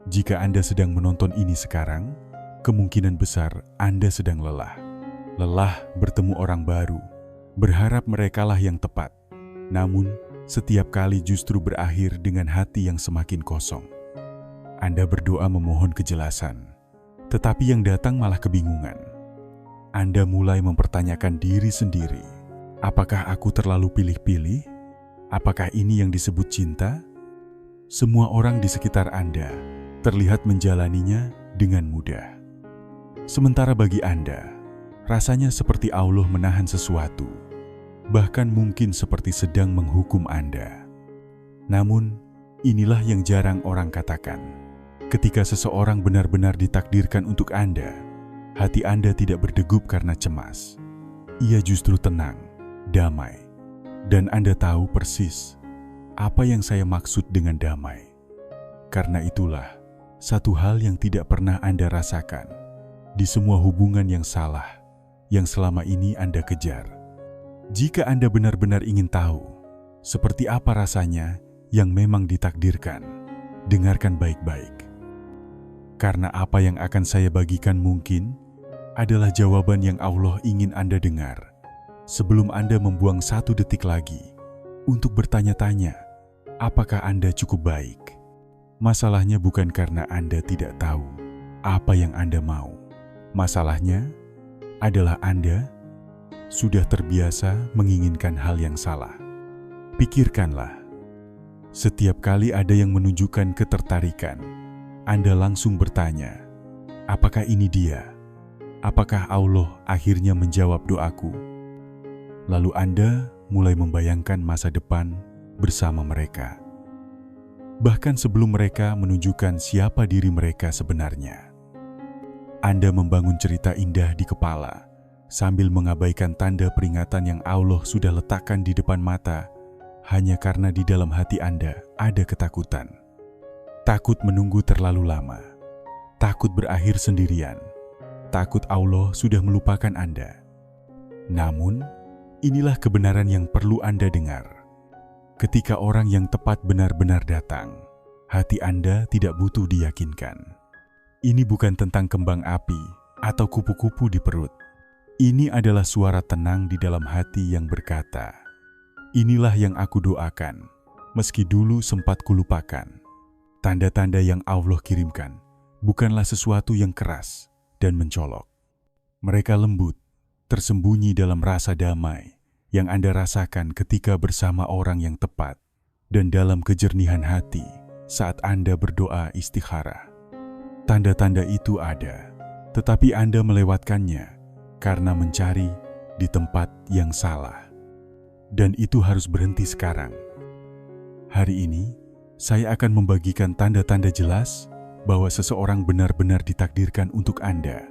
Jika Anda sedang menonton ini sekarang, kemungkinan besar Anda sedang lelah. Lelah bertemu orang baru, berharap merekalah yang tepat. Namun, setiap kali justru berakhir dengan hati yang semakin kosong. Anda berdoa memohon kejelasan, tetapi yang datang malah kebingungan. Anda mulai mempertanyakan diri sendiri, apakah aku terlalu pilih-pilih? Apakah ini yang disebut cinta? Semua orang di sekitar Anda terlihat menjalaninya dengan mudah. Sementara bagi Anda, rasanya seperti Allah menahan sesuatu, bahkan mungkin seperti sedang menghukum Anda. Namun, inilah yang jarang orang katakan. Ketika seseorang benar-benar ditakdirkan untuk Anda, hati Anda tidak berdegup karena cemas. Ia justru tenang, damai. Dan Anda tahu persis apa yang saya maksud dengan damai. Karena itulah satu hal yang tidak pernah Anda rasakan di semua hubungan yang salah yang selama ini Anda kejar. Jika Anda benar-benar ingin tahu seperti apa rasanya yang memang ditakdirkan, dengarkan baik-baik. Karena apa yang akan saya bagikan mungkin adalah jawaban yang Allah ingin Anda dengar sebelum Anda membuang satu detik lagi untuk bertanya-tanya, apakah Anda cukup baik? Masalahnya bukan karena Anda tidak tahu apa yang Anda mau. Masalahnya adalah Anda sudah terbiasa menginginkan hal yang salah. Pikirkanlah, setiap kali ada yang menunjukkan ketertarikan, Anda langsung bertanya, apakah ini dia? Apakah Allah akhirnya menjawab doaku? Lalu Anda mulai membayangkan masa depan bersama mereka. Bahkan sebelum mereka menunjukkan siapa diri mereka sebenarnya. Anda membangun cerita indah di kepala sambil mengabaikan tanda peringatan yang Allah sudah letakkan di depan mata hanya karena di dalam hati Anda ada ketakutan. Takut menunggu terlalu lama. Takut berakhir sendirian. Takut Allah sudah melupakan Anda. Namun, inilah kebenaran yang perlu Anda dengar. Ketika orang yang tepat benar-benar datang, hati Anda tidak butuh diyakinkan. Ini bukan tentang kembang api atau kupu-kupu di perut. Ini adalah suara tenang di dalam hati yang berkata, inilah yang aku doakan, meski dulu sempat kulupakan. Tanda-tanda yang Allah kirimkan bukanlah sesuatu yang keras dan mencolok. Mereka lembut, tersembunyi dalam rasa damai yang Anda rasakan ketika bersama orang yang tepat dan dalam kejernihan hati saat Anda berdoa istikharah. Tanda-tanda itu ada, tetapi Anda melewatkannya karena mencari di tempat yang salah. Dan itu harus berhenti sekarang. Hari ini, saya akan membagikan tanda-tanda jelas bahwa seseorang benar-benar ditakdirkan untuk Anda.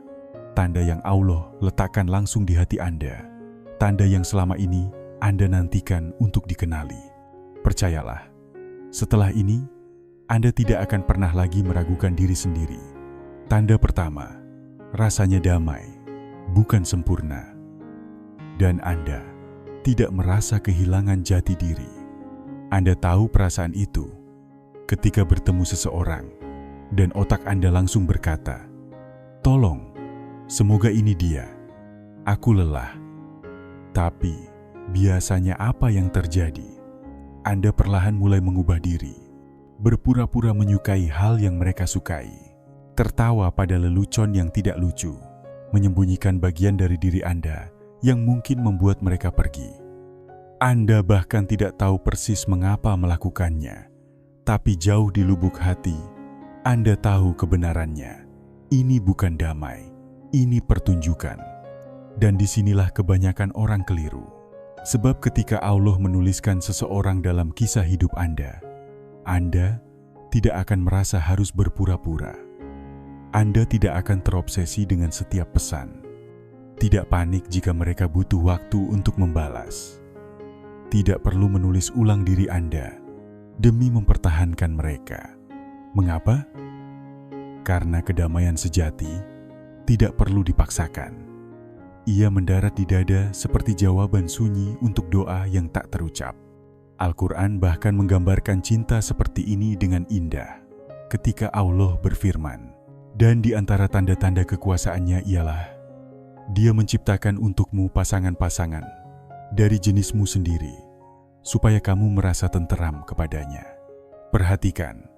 Tanda yang Allah letakkan langsung di hati Anda. Tanda yang selama ini Anda nantikan untuk dikenali. Percayalah, setelah ini, Anda tidak akan pernah lagi meragukan diri sendiri. Tanda pertama, rasanya damai, bukan sempurna. Dan Anda tidak merasa kehilangan jati diri. Anda tahu perasaan itu ketika bertemu seseorang, dan otak Anda langsung berkata, tolong, semoga ini dia. Aku lelah. Tapi, biasanya apa yang terjadi? Anda perlahan mulai mengubah diri, berpura-pura menyukai hal yang mereka sukai, tertawa pada lelucon yang tidak lucu, menyembunyikan bagian dari diri Anda yang mungkin membuat mereka pergi. Anda bahkan tidak tahu persis mengapa melakukannya, tapi jauh di lubuk hati, Anda tahu kebenarannya. Ini bukan damai, ini pertunjukan. Dan disinilah kebanyakan orang keliru. Sebab ketika Allah menuliskan seseorang dalam kisah hidup Anda tidak akan merasa harus berpura-pura. Anda tidak akan terobsesi dengan setiap pesan. Tidak panik jika mereka butuh waktu untuk membalas. Tidak perlu menulis ulang diri Anda demi mempertahankan mereka. Mengapa? Karena kedamaian sejati tidak perlu dipaksakan. Ia mendarat di dada seperti jawaban sunyi untuk doa yang tak terucap. Al-Quran bahkan menggambarkan cinta seperti ini dengan indah. ketika Allah berfirman, "Dan di antara tanda-tanda kekuasaannya ialah Dia menciptakan untukmu pasangan-pasangan dari jenismu sendiri, supaya kamu merasa tenteram kepadanya." Perhatikan,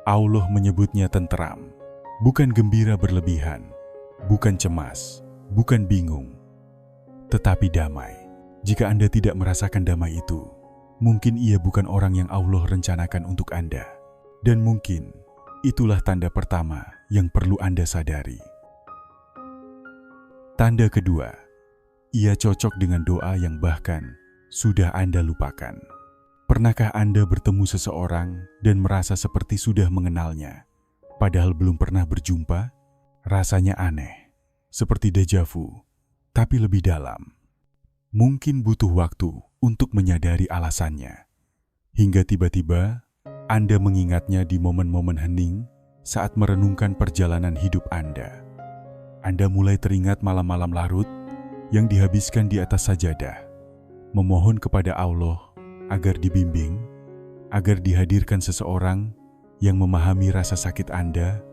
Allah menyebutnya tenteram, bukan gembira berlebihan, bukan cemas, bukan bingung, tetapi damai. Jika Anda tidak merasakan damai itu, mungkin ia bukan orang yang Allah rencanakan untuk Anda. Dan mungkin itulah tanda pertama yang perlu Anda sadari. Tanda kedua, ia cocok dengan doa yang bahkan sudah Anda lupakan. Pernahkah Anda bertemu seseorang dan merasa seperti sudah mengenalnya, padahal belum pernah berjumpa? Rasanya aneh, seperti deja vu, tapi lebih dalam. Mungkin butuh waktu untuk menyadari alasannya, hingga tiba-tiba Anda mengingatnya di momen-momen hening saat merenungkan perjalanan hidup Anda. Anda mulai teringat malam-malam larut yang dihabiskan di atas sajadah, memohon kepada Allah agar dibimbing, agar dihadirkan seseorang yang memahami rasa sakit Anda,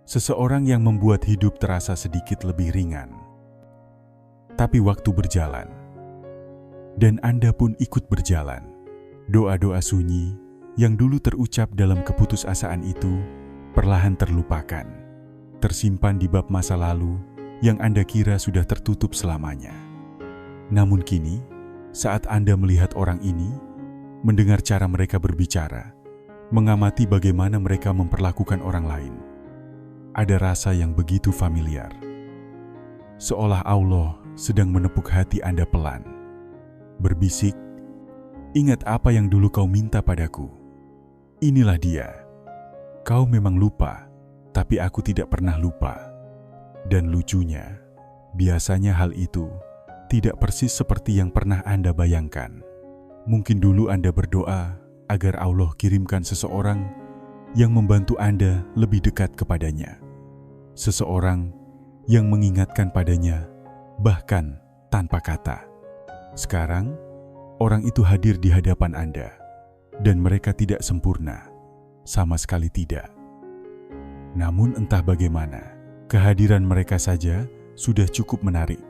seseorang yang membuat hidup terasa sedikit lebih ringan. Tapi waktu berjalan, dan Anda pun ikut berjalan. Doa-doa sunyi yang dulu terucap dalam keputusasaan itu perlahan terlupakan, tersimpan di bab masa lalu yang Anda kira sudah tertutup selamanya. Namun kini, saat Anda melihat orang ini, mendengar cara mereka berbicara, mengamati bagaimana mereka memperlakukan orang lain, ada rasa yang begitu familiar. Seolah Allah sedang menepuk hati Anda pelan, berbisik, "Ingat apa yang dulu kau minta padaku. Inilah dia. Kau memang lupa, tapi aku tidak pernah lupa." Dan lucunya, biasanya hal itu tidak persis seperti yang pernah Anda bayangkan. Mungkin dulu Anda berdoa agar Allah kirimkan seseorang yang membantu Anda lebih dekat kepadanya. Seseorang yang mengingatkan padanya, bahkan tanpa kata. Sekarang, orang itu hadir di hadapan Anda, dan mereka tidak sempurna, sama sekali tidak. Namun entah bagaimana, kehadiran mereka saja sudah cukup menarik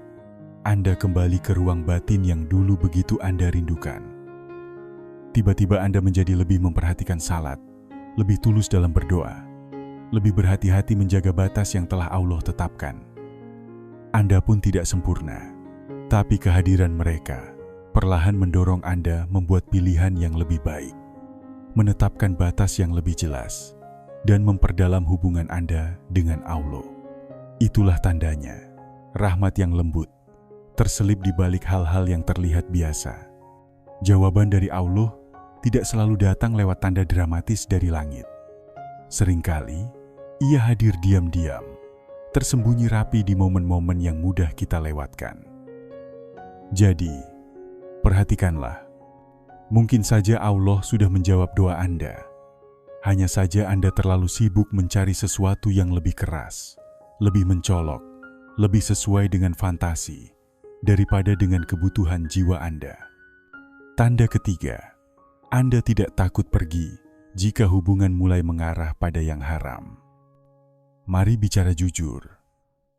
Anda kembali ke ruang batin yang dulu begitu Anda rindukan. Tiba-tiba Anda menjadi lebih memperhatikan salat, lebih tulus dalam berdoa, lebih berhati-hati menjaga batas yang telah Allah tetapkan. Anda pun tidak sempurna, tapi kehadiran mereka perlahan mendorong Anda membuat pilihan yang lebih baik, menetapkan batas yang lebih jelas, dan memperdalam hubungan Anda dengan Allah. Itulah tandanya, rahmat yang lembut, terselip di balik hal-hal yang terlihat biasa. Jawaban dari Allah tidak selalu datang lewat tanda dramatis dari langit. Seringkali, Ia hadir diam-diam, tersembunyi rapi di momen-momen yang mudah kita lewatkan. Jadi, perhatikanlah. Mungkin saja Allah sudah menjawab doa Anda. Hanya saja Anda terlalu sibuk mencari sesuatu yang lebih keras, lebih mencolok, lebih sesuai dengan fantasi, daripada dengan kebutuhan jiwa Anda. Tanda ketiga, Anda tidak takut pergi jika hubungan mulai mengarah pada yang haram. Mari bicara jujur.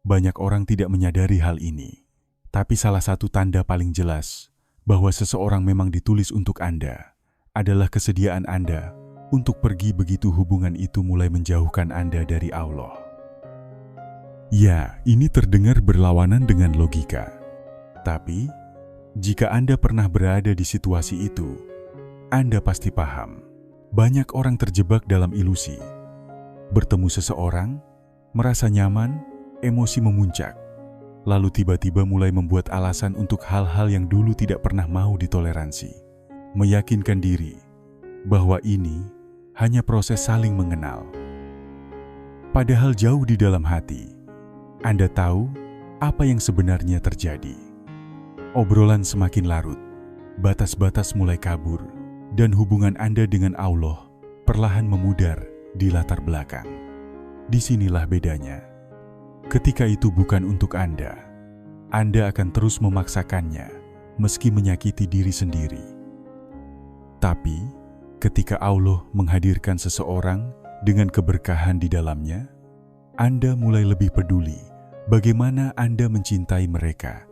Banyak orang tidak menyadari hal ini, tapi salah satu tanda paling jelas bahwa seseorang memang ditulis untuk Anda adalah kesediaan Anda untuk pergi begitu hubungan itu mulai menjauhkan Anda dari Allah. Ya, ini terdengar berlawanan dengan logika. Tapi, jika Anda pernah berada di situasi itu, Anda pasti paham. Banyak orang terjebak dalam ilusi. Bertemu seseorang, merasa nyaman, emosi memuncak, lalu tiba-tiba mulai membuat alasan untuk hal-hal yang dulu tidak pernah mau ditoleransi. Meyakinkan diri bahwa ini hanya proses saling mengenal. Padahal jauh di dalam hati, Anda tahu apa yang sebenarnya terjadi. Obrolan semakin larut, batas-batas mulai kabur, dan hubungan Anda dengan Allah perlahan memudar di latar belakang. Disinilah bedanya. Ketika itu bukan untuk Anda akan terus memaksakannya, meski menyakiti diri sendiri. Tapi, Ketika Allah menghadirkan seseorang dengan keberkahan di dalamnya, Anda mulai lebih peduli bagaimana Anda mencintai mereka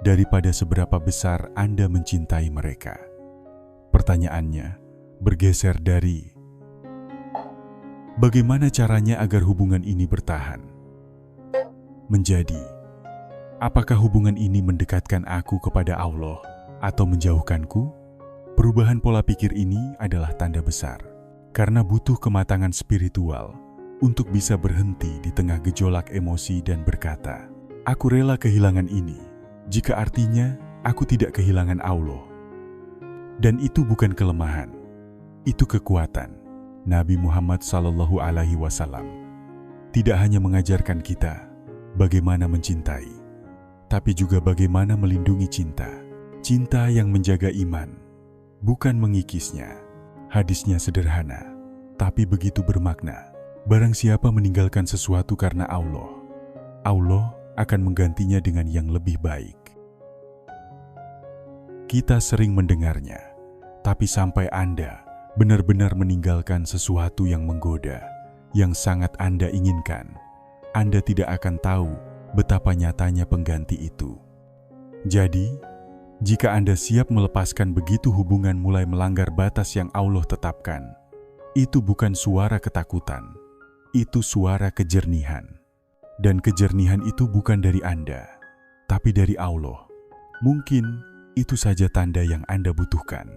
daripada seberapa besar Anda mencintai mereka. Pertanyaannya bergeser dari bagaimana caranya agar hubungan ini bertahan menjadi apakah hubungan ini mendekatkan aku kepada Allah atau menjauhkanku? Perubahan pola pikir ini adalah tanda besar karena butuh kematangan spiritual untuk bisa berhenti di tengah gejolak emosi dan berkata, "Aku rela kehilangan ini jika artinya aku tidak kehilangan Allah." Dan itu bukan kelemahan, itu kekuatan. Nabi Muhammad SAW tidak hanya mengajarkan kita bagaimana mencintai, tapi juga bagaimana melindungi cinta. Cinta yang menjaga iman, bukan mengikisnya. Hadisnya sederhana, tapi begitu bermakna. Barang siapa meninggalkan sesuatu karena Allah, Allah akan menggantinya dengan yang lebih baik. Kita sering mendengarnya, tapi sampai Anda benar-benar meninggalkan sesuatu yang menggoda, yang sangat Anda inginkan, Anda tidak akan tahu betapa nyatanya pengganti itu. Jadi, jika Anda siap melepaskan begitu hubungan mulai melanggar batas yang Allah tetapkan, itu bukan suara ketakutan, itu suara kejernihan. Dan kejernihan itu bukan dari Anda, tapi dari Allah. Mungkin itu saja tanda yang Anda butuhkan.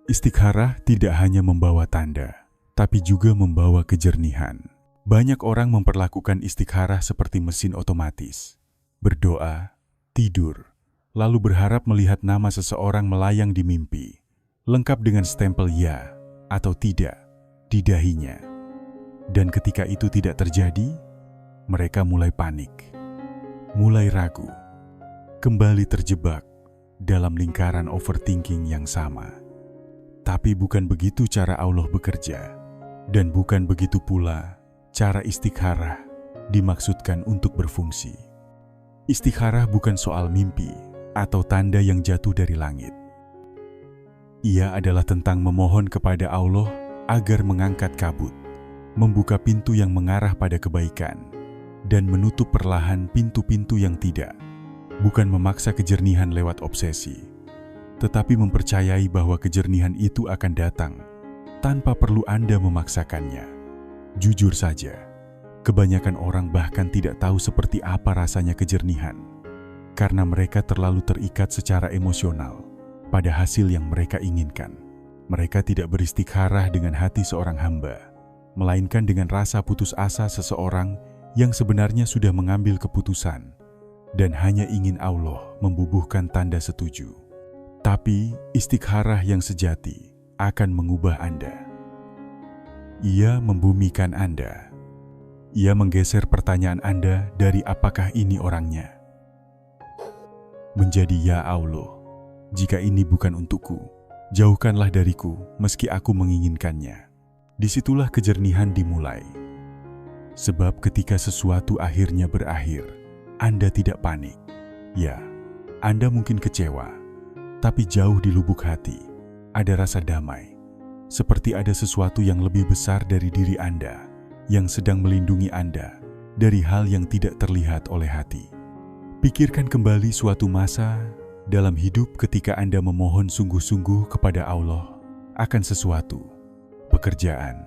Istikharah tidak hanya membawa tanda, tapi juga membawa kejernihan. Banyak orang memperlakukan istikharah seperti mesin otomatis. Berdoa, tidur, lalu berharap melihat nama seseorang melayang di mimpi, lengkap dengan stempel ya atau tidak di dahinya. Dan ketika itu tidak terjadi, mereka mulai panik, mulai ragu, kembali terjebak dalam lingkaran overthinking yang sama. Tapi bukan begitu cara Allah bekerja, dan bukan begitu pula cara istikharah dimaksudkan untuk berfungsi. Istikharah bukan soal mimpi atau tanda yang jatuh dari langit. Ia adalah tentang memohon kepada Allah agar mengangkat kabut, membuka pintu yang mengarah pada kebaikan, dan menutup perlahan pintu-pintu yang tidak. Bukan memaksa kejernihan lewat obsesi, tetapi mempercayai bahwa kejernihan itu akan datang tanpa perlu Anda memaksakannya. Jujur saja, kebanyakan orang bahkan tidak tahu seperti apa rasanya kejernihan, karena mereka terlalu terikat secara emosional pada hasil yang mereka inginkan. Mereka tidak beristikharah dengan hati seorang hamba, melainkan dengan rasa putus asa seseorang yang sebenarnya sudah mengambil keputusan dan hanya ingin Allah membubuhkan tanda setuju. Tapi istikharah yang sejati akan mengubah Anda. Ia membumikan Anda. Ia menggeser pertanyaan Anda dari apakah ini orangnya menjadi ya Allah, jika ini bukan untukku, jauhkanlah dariku meski aku menginginkannya. Disitulah kejernihan dimulai. Sebab ketika sesuatu akhirnya berakhir, Anda tidak panik. Ya, Anda mungkin kecewa, tapi jauh di lubuk hati ada rasa damai. Seperti ada sesuatu yang lebih besar dari diri Anda yang sedang melindungi Anda dari hal yang tidak terlihat oleh hati. Pikirkan kembali suatu masa dalam hidup ketika Anda memohon sungguh-sungguh kepada Allah akan sesuatu, pekerjaan,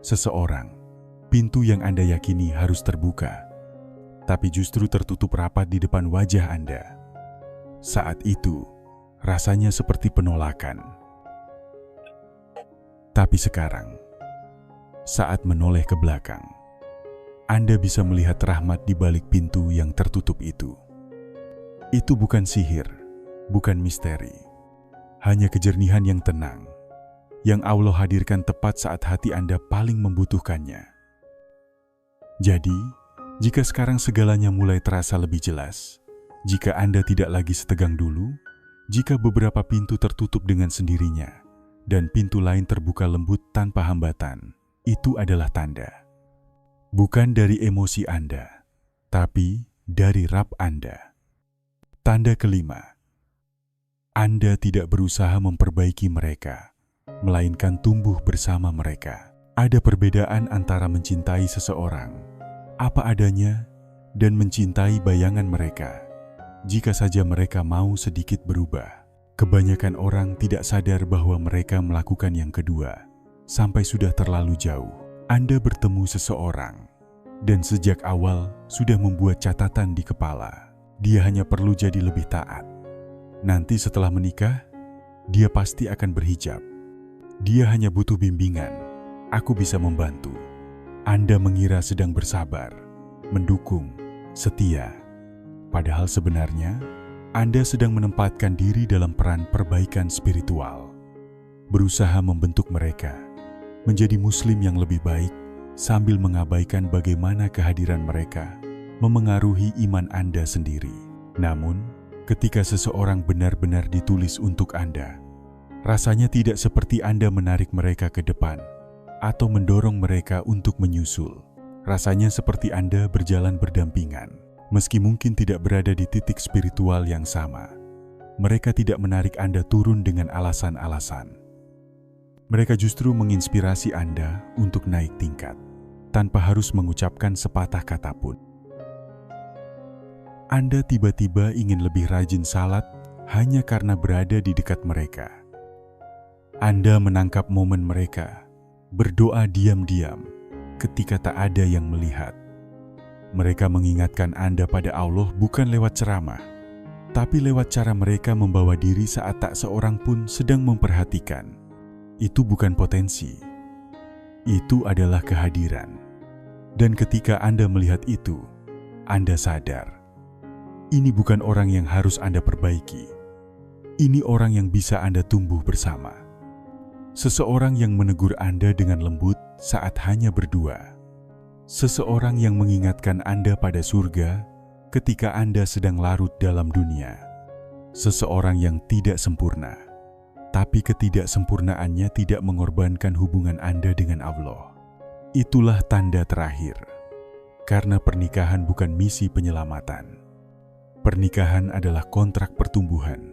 seseorang, pintu yang Anda yakini harus terbuka, tapi justru tertutup rapat di depan wajah Anda. Saat itu, rasanya seperti penolakan. Tapi sekarang, saat menoleh ke belakang, Anda bisa melihat rahmat di balik pintu yang tertutup itu. Itu bukan sihir, bukan misteri, hanya kejernihan yang tenang, yang Allah hadirkan tepat saat hati Anda paling membutuhkannya. Jadi, jika sekarang segalanya mulai terasa lebih jelas, jika Anda tidak lagi setegang dulu, jika beberapa pintu tertutup dengan sendirinya, dan pintu lain terbuka lembut tanpa hambatan, itu adalah tanda. Bukan dari emosi Anda, tapi dari Rabb Anda. Tanda kelima. Anda tidak berusaha memperbaiki mereka, melainkan tumbuh bersama mereka. Ada perbedaan antara mencintai seseorang apa adanya dan mencintai bayangan mereka. Jika saja mereka mau sedikit berubah, kebanyakan orang tidak sadar bahwa mereka melakukan yang kedua sampai sudah terlalu jauh. Anda bertemu seseorang dan sejak awal sudah membuat catatan di kepala. Dia hanya perlu jadi lebih taat. Nanti setelah menikah, dia pasti akan berhijab. Dia hanya butuh bimbingan. Aku bisa membantu. Anda mengira sedang bersabar, mendukung, setia. Padahal sebenarnya, Anda sedang menempatkan diri dalam peran perbaikan spiritual. Berusaha membentuk mereka menjadi muslim yang lebih baik sambil mengabaikan bagaimana kehadiran mereka memengaruhi iman Anda sendiri. Namun, ketika seseorang benar-benar ditulis untuk Anda, rasanya tidak seperti Anda menarik mereka ke depan atau mendorong mereka untuk menyusul. Rasanya seperti Anda berjalan berdampingan. Meski mungkin tidak berada di titik spiritual yang sama, mereka tidak menarik Anda turun dengan alasan-alasan. Mereka justru menginspirasi Anda untuk naik tingkat, tanpa harus mengucapkan sepatah kata pun. Anda tiba-tiba ingin lebih rajin salat hanya karena berada di dekat mereka. Anda menangkap momen mereka, berdoa diam-diam ketika tak ada yang melihat. Mereka mengingatkan Anda pada Allah bukan lewat ceramah, tapi lewat cara mereka membawa diri saat tak seorang pun sedang memperhatikan. Itu bukan potensi, itu adalah kehadiran. Dan ketika Anda melihat itu, Anda sadar, ini bukan orang yang harus Anda perbaiki. Ini orang yang bisa Anda tumbuh bersama. Seseorang yang menegur Anda dengan lembut saat hanya berdua. Seseorang yang mengingatkan Anda pada surga ketika Anda sedang larut dalam dunia. Seseorang yang tidak sempurna, tapi ketidaksempurnaannya tidak mengorbankan hubungan Anda dengan Allah. Itulah tanda terakhir. Karena pernikahan bukan misi penyelamatan. Pernikahan adalah kontrak pertumbuhan.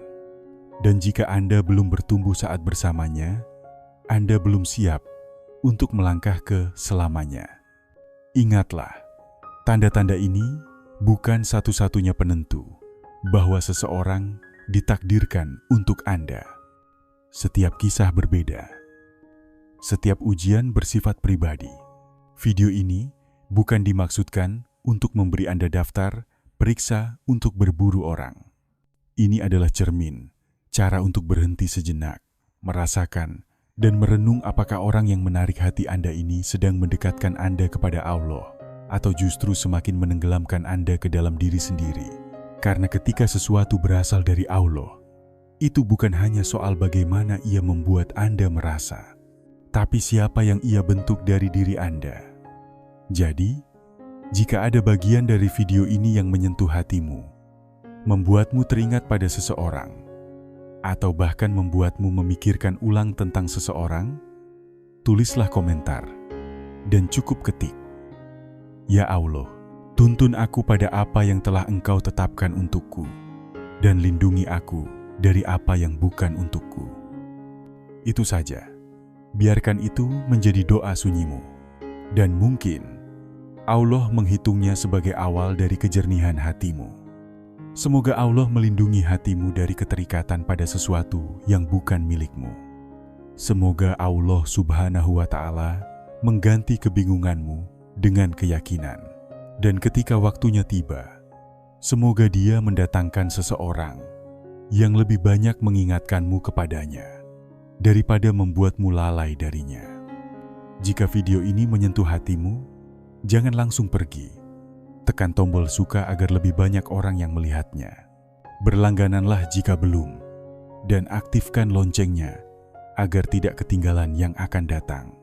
Dan jika Anda belum bertumbuh saat bersamanya, Anda belum siap untuk melangkah ke selamanya. Ingatlah, tanda-tanda ini bukan satu-satunya penentu bahwa seseorang ditakdirkan untuk Anda. Setiap kisah berbeda. Setiap ujian bersifat pribadi. Video ini bukan dimaksudkan untuk memberi Anda daftar periksa untuk berburu orang. Ini adalah cermin, cara untuk berhenti sejenak, merasakan, dan merenung apakah orang yang menarik hati Anda ini sedang mendekatkan Anda kepada Allah, atau justru semakin menenggelamkan Anda ke dalam diri sendiri. Karena ketika sesuatu berasal dari Allah, itu bukan hanya soal bagaimana ia membuat Anda merasa, tapi siapa yang ia bentuk dari diri Anda. Jadi, jika ada bagian dari video ini yang menyentuh hatimu, membuatmu teringat pada seseorang, atau bahkan membuatmu memikirkan ulang tentang seseorang, tulislah komentar dan cukup ketik, "Ya Allah, tuntun aku pada apa yang telah Engkau tetapkan untukku, dan lindungi aku dari apa yang bukan untukku." Itu saja. Biarkan itu menjadi doa sunyimu. Dan mungkin Allah menghitungnya sebagai awal dari kejernihan hatimu. Semoga Allah melindungi hatimu dari keterikatan pada sesuatu yang bukan milikmu. Semoga Allah Subhanahu wa Ta'ala mengganti kebingunganmu dengan keyakinan. Dan ketika waktunya tiba, semoga Dia mendatangkan seseorang yang lebih banyak mengingatkanmu kepadanya daripada membuatmu lalai darinya. Jika video ini menyentuh hatimu, jangan langsung pergi. Tekan tombol suka agar lebih banyak orang yang melihatnya. Berlanggananlah jika belum, dan aktifkan loncengnya agar tidak ketinggalan yang akan datang.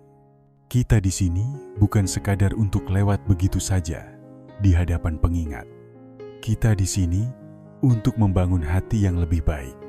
Kita di sini bukan sekadar untuk lewat begitu saja di hadapan pengingat. Kita di sini untuk membangun hati yang lebih baik.